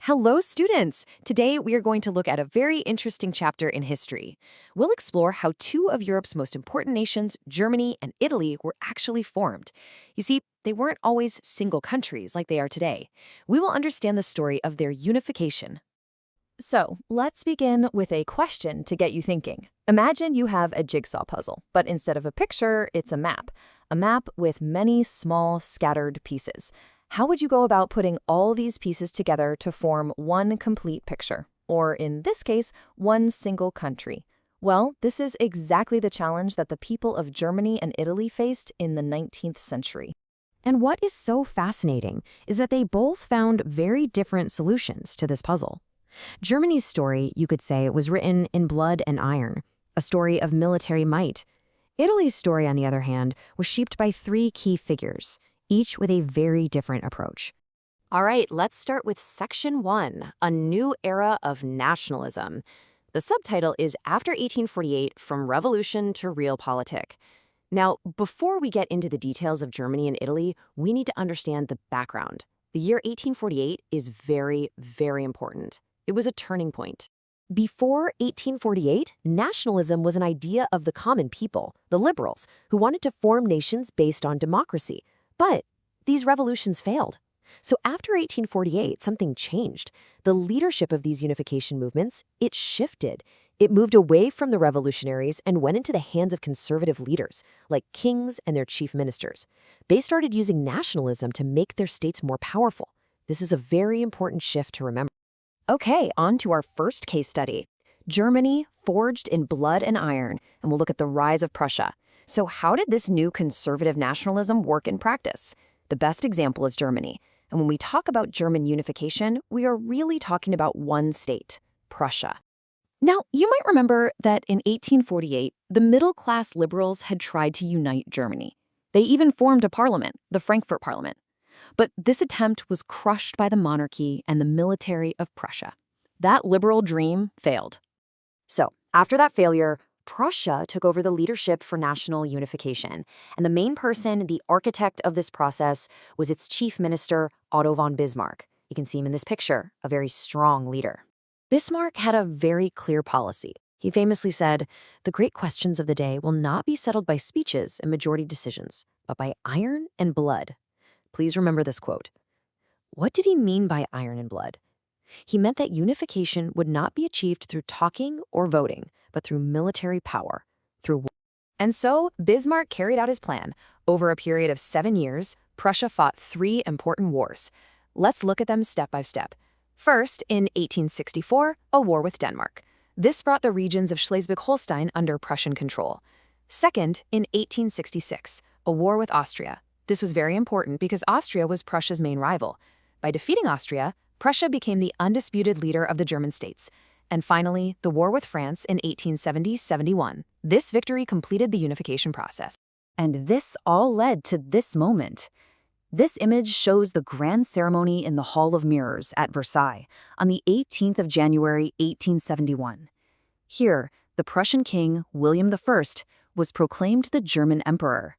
Hello, students! Today we are going to look at a very interesting chapter in history. We'll explore how two of Europe's most important nations, Germany and Italy, were actually formed. You see, they weren't always single countries like they are today. We will understand the story of their unification. So, let's begin with a question to get you thinking. Imagine you have a jigsaw puzzle, but instead of a picture, it's a map. A map with many small, scattered pieces. How would you go about putting all these pieces together to form one complete picture? Or in this case, one single country? Well, this is exactly the challenge that the people of Germany and Italy faced in the 19th century. And what is so fascinating is that they both found very different solutions to this puzzle. Germany's story, you could say, was written in blood and iron, a story of military might. Italy's story, on the other hand, was shaped by three key figures, each with a very different approach. All right, let's start with Section 1, A New Era of Nationalism. The subtitle is After 1848, From Revolution to Realpolitik. Now, before we get into the details of Germany and Italy, we need to understand the background. The year 1848 is very, very important. It was a turning point. Before 1848, nationalism was an idea of the common people, the liberals, who wanted to form nations based on democracy. But these revolutions failed. So after 1848, something changed. The leadership of these unification movements, it shifted. It moved away from the revolutionaries and went into the hands of conservative leaders, like kings and their chief ministers. They started using nationalism to make their states more powerful. This is a very important shift to remember. Okay, on to our first case study. Germany, forged in blood and iron, and we'll look at the rise of Prussia. So how did this new conservative nationalism work in practice? The best example is Germany. And when we talk about German unification, we are really talking about one state, Prussia. Now, you might remember that in 1848, the middle-class liberals had tried to unite Germany. They even formed a parliament, the Frankfurt Parliament. But this attempt was crushed by the monarchy and the military of Prussia. That liberal dream failed. So, after that failure, Prussia took over the leadership for national unification, and the main person, the architect of this process, was its chief minister, Otto von Bismarck. You can see him in this picture, a very strong leader. Bismarck had a very clear policy. He famously said, "The great questions of the day will not be settled by speeches and majority decisions, but by iron and blood." Please remember this quote. What did he mean by iron and blood? He meant that unification would not be achieved through talking or voting, but through military power, through war. And so, Bismarck carried out his plan. Over a period of 7 years, Prussia fought 3 important wars. Let's look at them step by step. First, in 1864, a war with Denmark. This brought the regions of Schleswig-Holstein under Prussian control. Second, in 1866, a war with Austria. This was very important because Austria was Prussia's main rival. By defeating Austria, Prussia became the undisputed leader of the German states. And finally, the war with France in 1870-71. This victory completed the unification process. And this all led to this moment. This image shows the grand ceremony in the Hall of Mirrors at Versailles on the 18th of January, 1871. Here, the Prussian king, William I, was proclaimed the German emperor.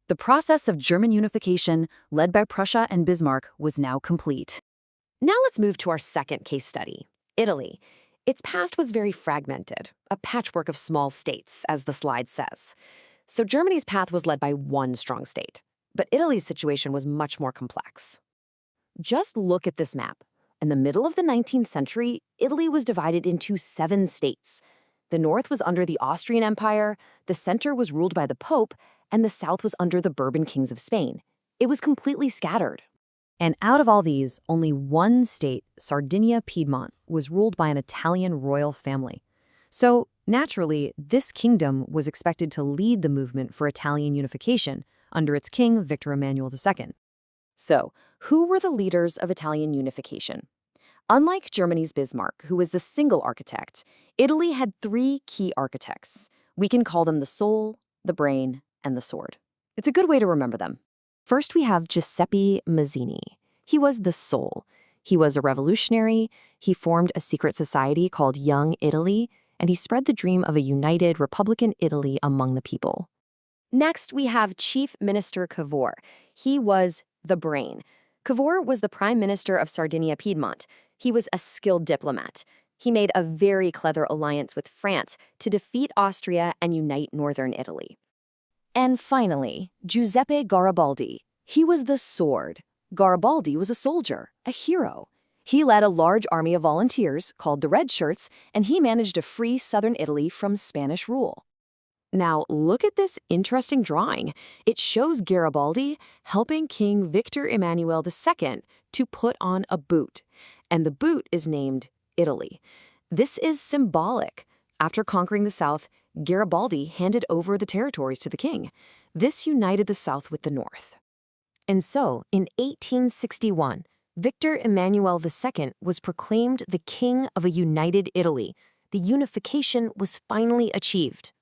The process of German unification, led by Prussia and Bismarck, was now complete. Now let's move to our second case study, Italy. Its past was very fragmented, a patchwork of small states, as the slide says. So Germany's path was led by one strong state, but Italy's situation was much more complex. Just look at this map. In the middle of the 19th century, Italy was divided into 7 states. The north was under the Austrian Empire, the center was ruled by the Pope, and the south was under the Bourbon kings of Spain. It was completely scattered. And out of all these, only one state, Sardinia-Piedmont, was ruled by an Italian royal family. So, naturally, this kingdom was expected to lead the movement for Italian unification under its king, Victor Emmanuel II. So, who were the leaders of Italian unification? Unlike Germany's Bismarck, who was the single architect, Italy had 3 key architects. We can call them the soul, the brain, and the sword. It's a good way to remember them. First, we have Giuseppe Mazzini. He was the soul. He was a revolutionary, he formed a secret society called Young Italy, and he spread the dream of a united Republican Italy among the people. Next, we have Chief Minister Cavour. He was the brain. Cavour was the Prime Minister of Sardinia-Piedmont. He was a skilled diplomat. He made a very clever alliance with France to defeat Austria and unite northern Italy. And finally, Giuseppe Garibaldi. He was the sword. Garibaldi was a soldier, a hero. He led a large army of volunteers called the Red Shirts, and he managed to free southern Italy from Spanish rule. Now, look at this interesting drawing. It shows Garibaldi helping King Victor Emmanuel II to put on a boot, and the boot is named Italy. This is symbolic. After conquering the South, Garibaldi handed over the territories to the king. This united the South with the North. And so, in 1861, Victor Emmanuel II was proclaimed the king of a united Italy. The unification was finally achieved.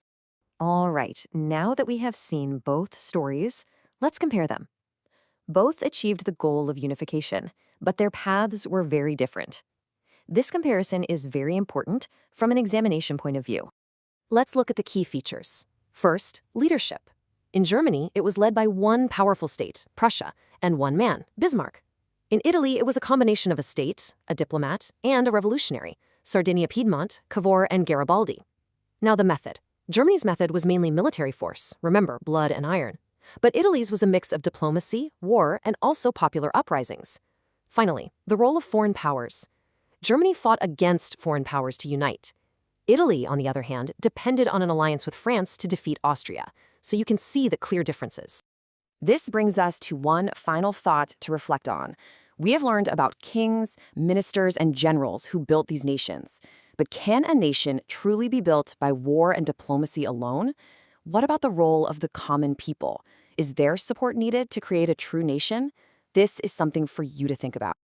All right, now that we have seen both stories, let's compare them. Both achieved the goal of unification, but their paths were very different. This comparison is very important from an examination point of view. Let's look at the key features. First, leadership. In Germany, it was led by one powerful state, Prussia, and one man, Bismarck. In Italy, it was a combination of a state, a diplomat, and a revolutionary, Sardinia-Piedmont, Cavour, and Garibaldi. Now the method. Germany's method was mainly military force, remember, blood and iron. But Italy's was a mix of diplomacy, war, and also popular uprisings. Finally, the role of foreign powers. Germany fought against foreign powers to unite. Italy, on the other hand, depended on an alliance with France to defeat Austria, so you can see the clear differences. This brings us to one final thought to reflect on. We have learned about kings, ministers, and generals who built these nations. But can a nation truly be built by war and diplomacy alone? What about the role of the common people? Is their support needed to create a true nation? This is something for you to think about.